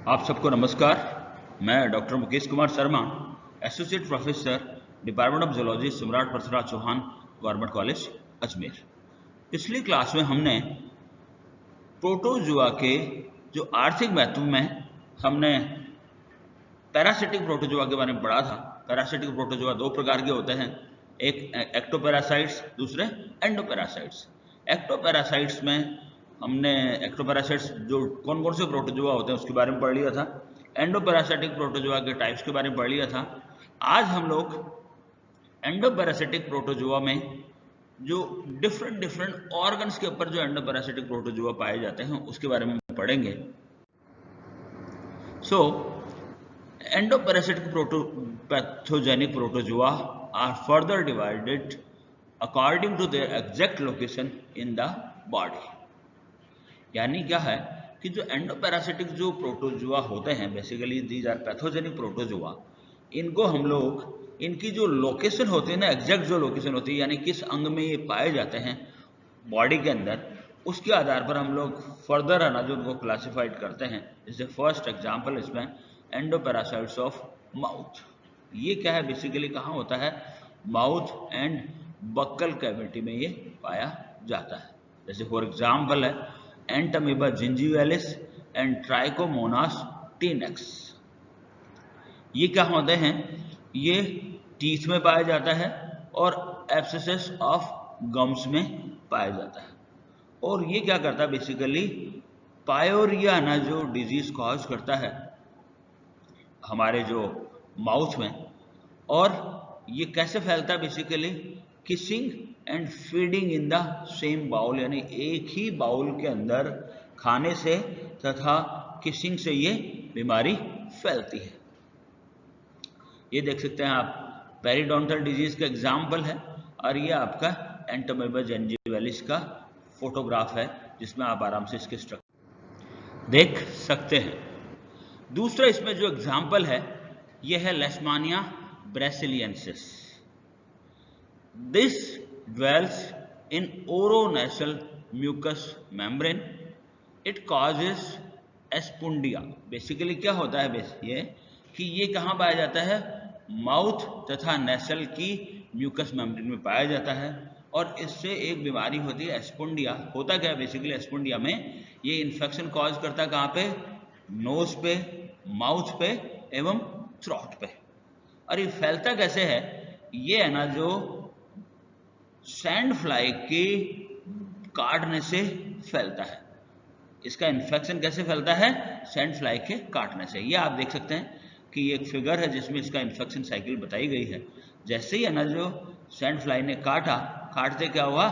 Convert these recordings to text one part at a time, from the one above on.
आप सबको नमस्कार। मैं doctor Mukesh Kumar Sharma, associate professor, department of zoology, सम्राट परशुराम चौहान गवर्नमेंट कॉलेज, अजमेर। पिछली क्लास में हमने प्रोटोजुआ के जो आर्थिक महत्व में हमने पैरासिटिक प्रोटोजुआ के बारे में पढ़ा था। पैरासिटिक प्रोटोजुआ दो प्रकार के होते हैं, एक एक्टोपैरासाइट्स, दूसरे एंडोपैरासाइट्स। एक्टोपैरासाइट्स में हमने एक्टोपैरासाइट्स जो कौन कौन से प्रोटोजुआ होते हैं उसके बारे में पढ़ लिया था। एंडोपैरासिटिक प्रोटोजुआ के टाइप्स के बारे में पढ़ लिया था। आज हम लोग एंडोपैरासिटिक प्रोटोजुआ में जो डिफरेंट ऑर्गन्स के ऊपर जो एंडोपैरासिटिक प्रोटोजुआ पाए जाते हैं उसके बारे में पढ़ेंगे। सो एंडोपैरासिटिक pathogenic protozoa are further divided according to their exact location in the body। यानी क्या है कि जो एंडोपैरासिटिक जो प्रोटोजुआ होते हैं, basically these are pathogenic protozoa, इनको हम लोग इनकी जो लोकेशन होती है ना, एग्जैक्ट जो लोकेशन होती है, यानी किस अंग में ये पाए जाते हैं बॉडी के अंदर, उसके आधार पर हम लोग फर्दर है ना जो उनको क्लासिफाइड करते हैं। जैसे फर्स्ट एग्जांपल इसमें एंडोपैरासाइट्स ऑफ माउथ। ये क्या है, बेसिकली कहाँ होता है, माउथ एंड बक्कल कैविटी में ये पाया जाता है। जैसे फॉर एग्जांपल है एंटामीबा जिंजीवालिस एंड ट्राइकोमोनास टीनेक्स। ये क्या होते हैं, ये टीथ में पाया जाता है और एब्सेसेस ऑफ गम्स में पाया जाता है। और ये क्या करता है, बेसिकली पायोरिया ना जो डिजीज कॉज करता है हमारे जो माउथ में, और ये कैसे फैलता है, basically kissing and feeding in the same bowl, यानी एक ही बाउल के अंदर खाने से तथा किसिंग से ये बीमारी फैलती है। ये देख सकते हैं आप, पेरिडोंटल डिजीज का एग्जाम्पल है, और ये आपका एंटामीबा जिंजीवालिस का फोटोग्राफ है जिसमें आप आराम से इसके स्ट्रक्चर देख सकते हैं। दूसरा इसमें जो एग्जाम्पल है यह है Leishmania braziliensis. This dwells in oronasal mucous membrane. It causes espundia. Basically क्या होता है ये कि ये कहाँ पाया जाता है, माउथ तथा नेसल की म्यूकस मेम्ब्रेन में पाया जाता है, और इससे एक बीमारी होती है एस्पुंडिया। होता क्या है, बेसिकली एस्पुंडिया में ये इन्फेक्शन कॉज करता है कहाँ पे, नोज पे, माउथ पे एवं थ्रोट पे। और ये फैलता कैसे है, ये है ना जो सैंड फ्लाई के काटने से फैलता है। इसका इन्फेक्शन कैसे फैलता है, सैंड फ्लाई के काटने से। ये आप देख सकते हैं कि ये एक फिगर है जिसमें इसका इन्फेक्शन साइकिल बताई गई है। जैसे ही है ना जो सैंड फ्लाई ने काटते क्या हुआ,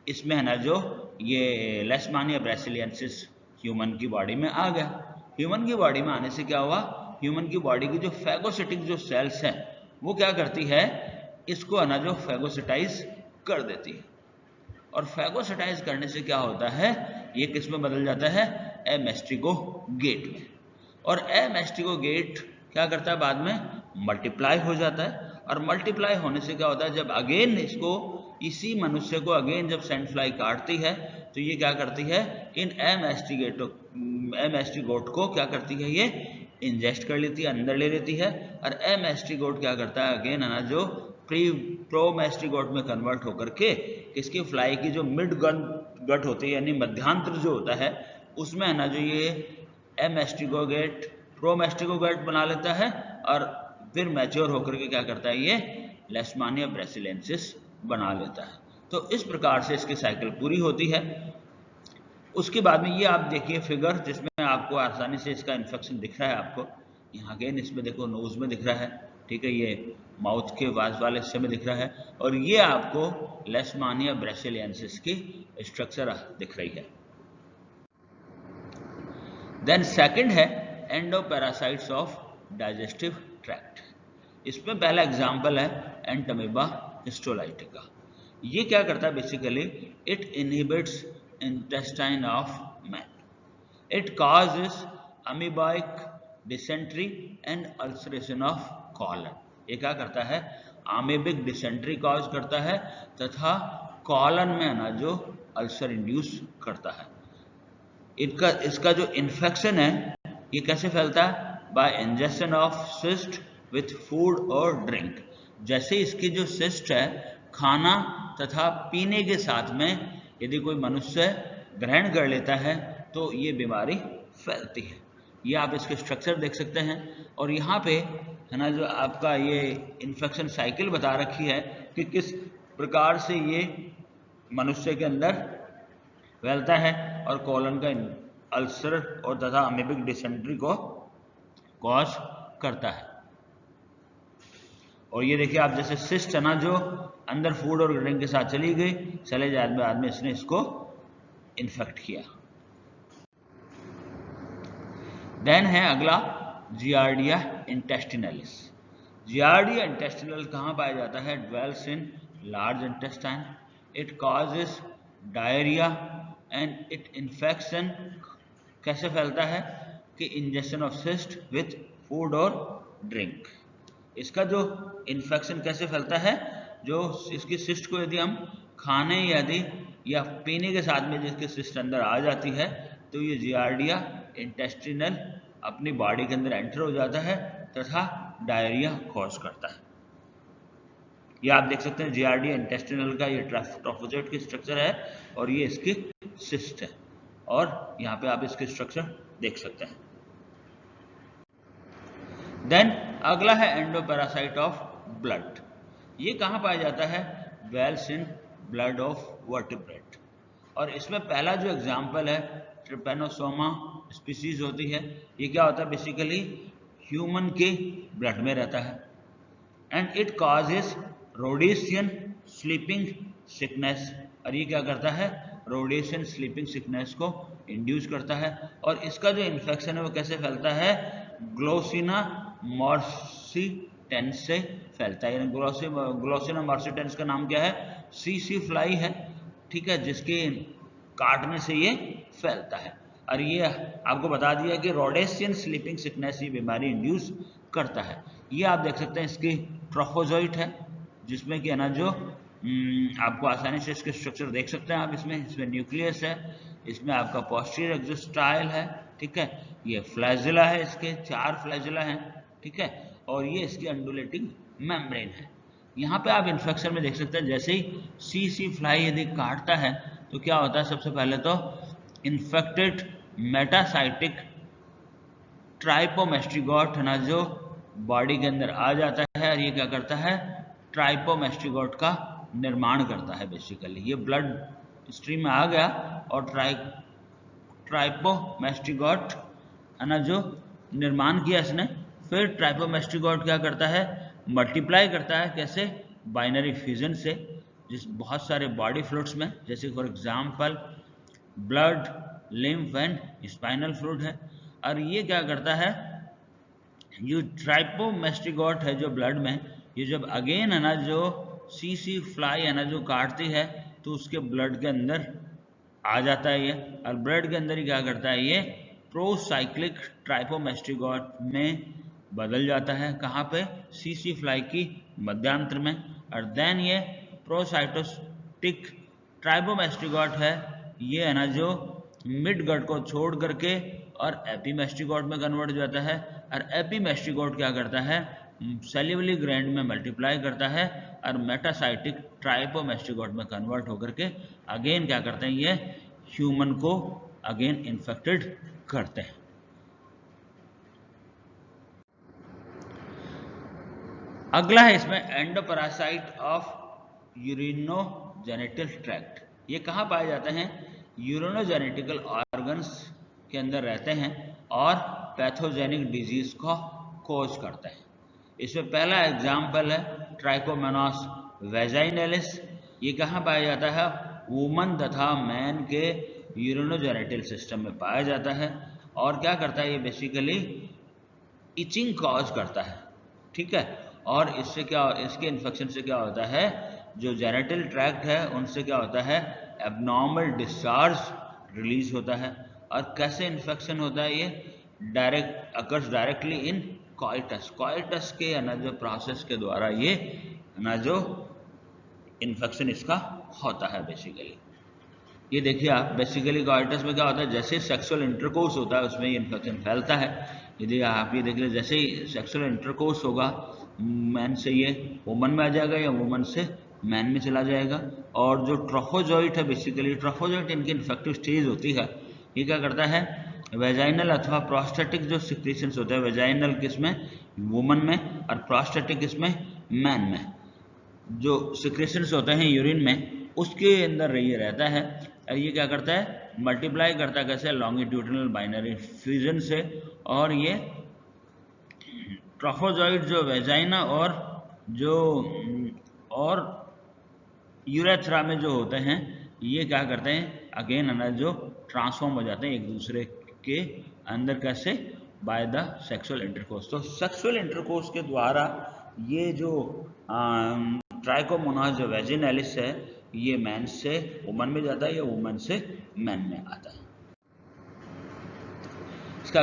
इसमें है ना जो ये लेशमानिया ब्रेसिलियंसिस ह्यूमन की बॉडी में आ गया। ह्यूमन की बॉडी में आने से क्या हुआ, ह्यूमन की बॉडी की जो फैगोसिटिक जो सेल्स हैं वो क्या करती है, इसको है ना जो फैगोसिटाइज कर देती है। और फैगोसिटाइज करने से क्या होता है, ये किस में बदल जाता है, एमेस्टिगोगेट में। और एमेस्टिगोगेट क्या करता है, बाद में मल्टीप्लाई हो जाता है। और मल्टीप्लाई होने से क्या होता है, जब अगेन इसको इसी मनुष्य को अगेन जब सैंड फ्लाई काटती है तो ये क्या करती है, इन एमेस्टिगोट को क्या करती है, ये इंजेस्ट कर लेती है, अंदर ले लेती है। और एमेस्टिगोट क्या करता है, अगेन है ना जो प्रोमेस्टिगोट में कन्वर्ट होकर के इसकी फ्लाई की जो मिड गट होती है, यानी मध्यांतर जो होता है, उसमें है ना जो ये एमेस्टिगोगेट प्रोमेस्टिगोगेट बना लेता है, और फिर मैच्योर होकर के क्या करता है, ये लेशमानिया ब्रेसिलियंसिस बना लेता है। तो इस प्रकार से इसकी साइकिल पूरी होती है। उसके बाद में ये आप देखिए फिगर जिसमें आपको आसानी से इसका इन्फेक्शन दिख रहा है। आपको यहाँ अगेन इसमें देखो नोज में दिख रहा है, ठीक है, ये माउथ के वाज वाले हिस्से में दिख रहा है, और ये आपको लेशमानिया ब्रेसिलियंसिस की स्ट्रक्चर दिख रही है। देन सेकंड है एंडोपैरासाइट्स ऑफ डाइजेस्टिव ट्रैक्ट। इसमें पहला एग्जांपल है एंटामीबा हिस्टोलाइटिका। ये क्या करता है, basically it inhibits intestine of man. It causes amoebic dysentery and ulceration of colon. ये क्या करता है, amoebic dysentery कॉज करता है तथा कॉलन में ना जो अल्सर इंड्यूस करता है। इसका जो इन्फेक्शन है ये कैसे फैलता है? Bye injection of cyst with food और ड्रिंक। जैसे इसकी जो सिस्ट है खाना तथा पीने के साथ में यदि कोई मनुष्य ग्रहण कर लेता है तो ये बीमारी फैलती है। ये आप इसके स्ट्रक्चर देख सकते हैं और यहाँ पे है ना जो आपका ये इन्फेक्शन साइकिल बता रखी है कि किस प्रकार से ये मनुष्य के अंदर फैलता है और कोलन का अल्सर और तथा अमीबिक डिसेंट्री को कॉज करता है। और ये देखिए आप जैसे सिस्ट है ना जो अंदर फूड और ड्रिंक के साथ चली गई, चले जाने बाद में इसने इसको इन्फेक्ट किया। देन है अगला जियार्डिया इंटेस्टिनलिस। जियार्डिया इंटेस्टिनल कहाँ पाया जाता है? Dwells in large intestine. It causes diarrhoea and it infection कैसे फैलता है कि injection of cyst with food और ड्रिंक। इसका जो इन्फेक्शन कैसे फैलता है, जो इसकी सिस्ट को यदि हम खाने या पीने के साथ में जिसकी सिस्ट अंदर आ जाती है तो ये जियार्डिया इंटेस्टिनल अपनी बॉडी के अंदर एंटर हो जाता है तथा डायरिया कॉज करता है। ये आप देख सकते हैं जियार्डिया इंटेस्टिनल का ये ट्रोफोजोइट की स्ट्रक्चर है और ये इसकी सिस्ट है और यहाँ पे आप इसके स्ट्रक्चर देख सकते हैं। देन अगला है एंडोपैरासाइट ऑफ ब्लड। ये कहाँ पाया जाता है? Dwells in blood of vertebrate. और इसमें पहला जो एग्जाम्पल है ट्रिपेनोसोमा स्पीसीज होती है। ये क्या होता है? बेसिकली ह्यूमन के ब्लड में रहता है and it causes Rhodesian sleeping sickness. और ये क्या करता है? रोडेशियन स्लीपिंग सिकनेस को इंड्यूस करता है। और इसका जो इन्फेक्शन है वो कैसे फैलता है? ग्लोसिना मॉर्सिटेंस से फैलता है। ग्लोसिना मॉर्सिटेंस का नाम क्या है? सीसी फ्लाई है, ठीक है, जिसके काटने से ये फैलता है। और ये आपको बता दिया कि रोडेशियन स्लीपिंग सिकनेस ये बीमारी इंड्यूस करता है। ये आप देख सकते हैं इसकी ट्रोफोजोइट है जिसमें कि है ना जो आपको आसानी से इसके स्ट्रक्चर देख सकते हैं आप। इसमें न्यूक्लियस है, इसमें आपका पोस्टीरियर एक्सोस्टाइल है, ठीक है, ये फ्लैजिला है, इसके 4 फ्लैजिला हैं, ठीक है, और ये इसकी अंडुलेटिंग मेम्ब्रेन है। यहाँ पे आप इन्फेक्शन में देख सकते हैं जैसे ही सीसी फ्लाई यदि काटता है तो क्या होता है? सबसे पहले तो इन्फेक्टेड मेटासाइटिक ट्राइपोमेस्ट्रिगोट है ना जो बॉडी के अंदर आ जाता है और ये क्या करता है? ट्राइपोमेस्ट्रिगोट का निर्माण करता है। बेसिकली ये ब्लड स्ट्रीम में आ गया और ट्राइपोमेस्ट्रिगोट है ना जो निर्माण किया इसने। फिर ट्राइपोमेस्ट्रिगोट क्या करता है? मल्टीप्लाई करता है। कैसे? बाइनरी फ्यूजन से, जिस बहुत सारे बॉडी फ्लूइड्स में, जैसे for example blood, lymph and spinal fluid है। और ये क्या करता है? जो ट्राइपोमेस्ट्रिगोट है जो ब्लड में, ये जब अगेन है ना जो सीसी फ्लाई है ना जो काटती है तो उसके ब्लड के अंदर आ जाता है ये, और ब्लड के अंदर ही क्या करता है? ये प्रोसाइक्लिक ट्राइपोमेस्ट्रिगोट में बदल जाता है। कहाँ पे? सीसी फ्लाई की मध्यांतर में। और देन ये प्रोसाइटोस्टिक ट्राइपोमेस्ट्रिगोट है, ये है ना जो मिड गट को छोड़ करके और एपीमेस्ट्रिगोट में कन्वर्ट हो जाता है। और एपीमेस्ट्रिगोट क्या करता है? सेल्युलर ग्लैंड में मल्टीप्लाई करता है और मेटासाइटिक ट्राइपोमेस्ट्रिगोट में कन्वर्ट होकर के अगेन क्या करते हैं? ये ह्यूमन को अगेन इन्फेक्टेड करते हैं। अगला है इसमें एंडोपैरासाइट ऑफ यूरिनोजेनिटल ट्रैक्ट। ये कहाँ पाए जाते हैं? यूरिनोजेनिटिकल ऑर्गन्स के अंदर रहते हैं और पैथोजेनिक डिजीज को कॉज करते हैं। इसमें पहला एग्जाम्पल है ट्राइकोमोनास वेजाइनलिस। ये कहाँ पाया जाता है? वुमन तथा मैन के यूरिनोजेनिटल सिस्टम में पाया जाता है। और क्या करता है? ये बेसिकली इचिंग कॉज करता है, ठीक है। और इससे क्या, इसके इन्फेक्शन से क्या होता है? जो जेनिटल ट्रैक्ट है उनसे क्या होता है? एबनॉर्मल डिस्चार्ज रिलीज होता है। और कैसे इन्फेक्शन होता है? ये अकर्स डायरेक्टली इन कॉइटस के ना जो प्रोसेस के द्वारा ये ना जो इन्फेक्शन इसका होता है बेसिकली। ये देखिए आप, बेसिकली कॉइटस में क्या होता है, जैसे सेक्सुअल इंटरकोर्स होता है उसमें ये इन्फेक्शन फैलता है। यदि आप ये देख ले, जैसे ही सेक्सुअल इंटरकोर्स होगा मैन से, ये वुमन में आ जाएगा या वुमन से मैन में चला जाएगा। और जो ट्रोफोजोइट है, बेसिकली ट्रोफोजोइट इनकी इन्फेक्टिव स्टेज होती है। ये क्या करता है, वेजाइनल अथवा प्रोस्टेटिक जो सिक्रीशंस होते हैं, वेजाइनल किसमें, वुमन में, और प्रोस्टेटिक किसमें, मैन में, जो सिक्रेशंस होते हैं यूरिन में, उसके अंदर ये रहता है। और ये क्या करता है, मल्टीप्लाई करता है कैसे, लॉन्गिट्यूडिनल बाइनरी फ्यूजन से। और ये ट्रोफोजोइड जो वेजाइना और जो और यूरेथ्रा में जो होते हैं, ये क्या करते हैं, अगेन है ना, जो ट्रांसफॉर्म हो जाते हैं एक दूसरे के अंदर, कैसे, बाय द सेक्सुअल इंटरकोर्स। तो सेक्सुअल इंटरकोर्स के द्वारा ये जो ट्राइकोमोनास जो वेजिनैलिस है, ये मैन से वुमन में जाता है या वुमन से मैन में आता है। इसका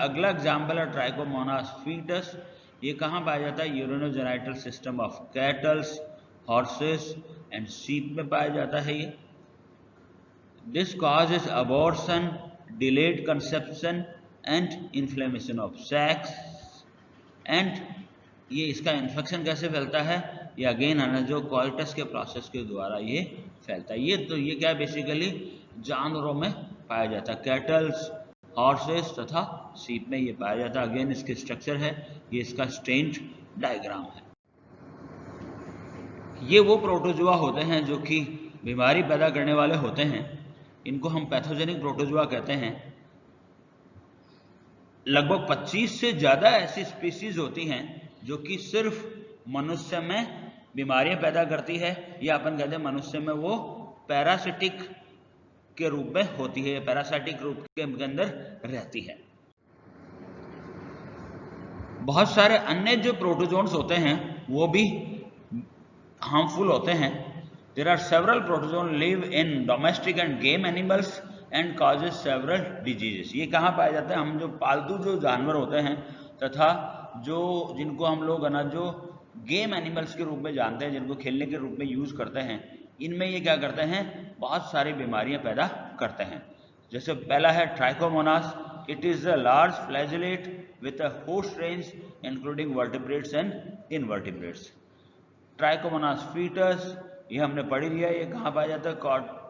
अगला एग्जाम्पल है ट्राइकोमोनास फीटस। ये कहाँ पाया जाता है, urinogenital system of kettles, horses and sheep में पाया जाता है ये। This causes abortion, delayed conception and inflammation of sex. And ये इसका इन्फेक्शन कैसे फैलता है, ये अगेन है ना, जो कॉइटस के प्रोसेस के द्वारा ये फैलता है। ये क्या बेसिकली जानवरों में पाया जाता है, कैटल्स, हॉर्सेस तथा शीप में ये पाया जाता है। अगेन इसके स्ट्रक्चर है, ये इसका स्टेन्ड डायग्राम है। ये वो प्रोटोजुआ होते हैं जो कि बीमारी पैदा करने वाले होते हैं, इनको हम पैथोजेनिक प्रोटोजुआ कहते हैं। लगभग 25 से ज़्यादा ऐसी स्पीसीज होती हैं जो कि सिर्फ मनुष्य में बीमारियां पैदा करती है, या अपन कहते हैं मनुष्य में वो पैरासिटिक के रूप में होती है, पैरासाइटिक रूप के अंदर रहती है। बहुत सारे अन्य जो प्रोटोजोन्स होते हैं वो भी हार्मफुल होते हैं। There are several protozoan live in domestic and game animals and causes several diseases. ये कहाँ पाए जाते हैं, हम जो पालतू जो जानवर होते हैं तथा जो जिनको हम लोग ना जो गेम एनिमल्स के रूप में जानते हैं, जिनको खेलने के रूप में यूज करते हैं, इनमें ये क्या करते हैं, बहुत सारी बीमारियां पैदा करते हैं। जैसे पहला है Trichomonas. It is a large flagellate with a host range including vertebrates and invertebrates. Trichomonas fetus, ये हमने पढ़ लिया, ये कहाँ पाया जाता है,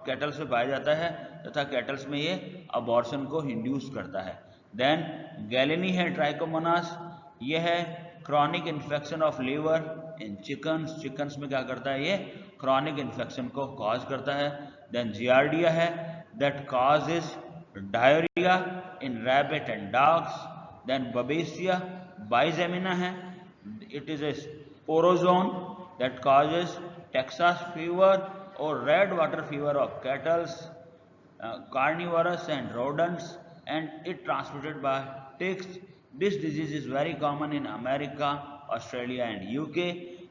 कैटल्स में पाया जाता है तथा कैटल्स में ये अबॉर्शन को इंड्यूस करता है। देन गैलेनी है ट्राइकोमोनास, ये है chronic infection of liver in chickens. Chickens में क्या करता है, ये क्रॉनिक इन्फेक्शन को कॉज करता है। देन जियार्डिया है, that causes diarrhoea in rabbit and dogs. Then Babesia bigemina है, it is a sporozoan that causes Texas fever or red water fever of cattle, carnivorous and rodents, and it transmitted by ticks. This disease is very common in America, Australia and UK.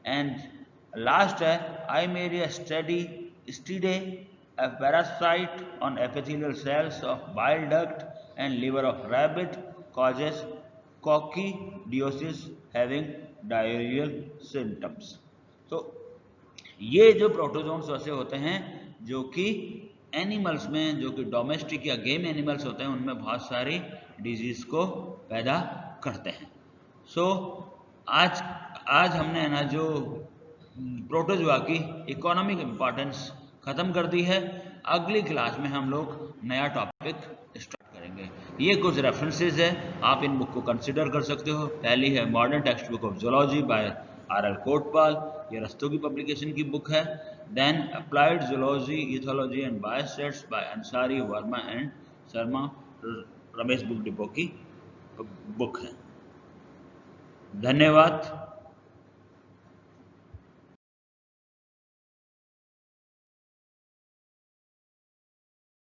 And last है Eimeria stridea, a parasite on epithelial cells of bile duct and liver of rabbit, causes coccidiosis having diarrheal symptoms. तो ये जो protozoans ऐसे होते हैं जो कि animals में, जो कि डोमेस्टिक या गेम एनिमल्स होते हैं, उनमें बहुत सारी डिजीज को पैदा करते हैं। सो आज हमने ना जो प्रोटोजुआ की इकोनॉमिक इम्पोर्टेंस ख़त्म कर दी है। अगली क्लास में हम लोग नया टॉपिक स्टार्ट करेंगे। ये कुछ रेफरेंसेस है, आप इन बुक को कंसिडर कर सकते हो। पहली है modern textbook of zoology by R L. Kotpal, ये रस्तोगी पब्लिकेशन की बुक है। Then applied zoology, ethology and biostats by Ansari, Verma and Sharma, Ramesh book depot की बुक है। धन्यवाद।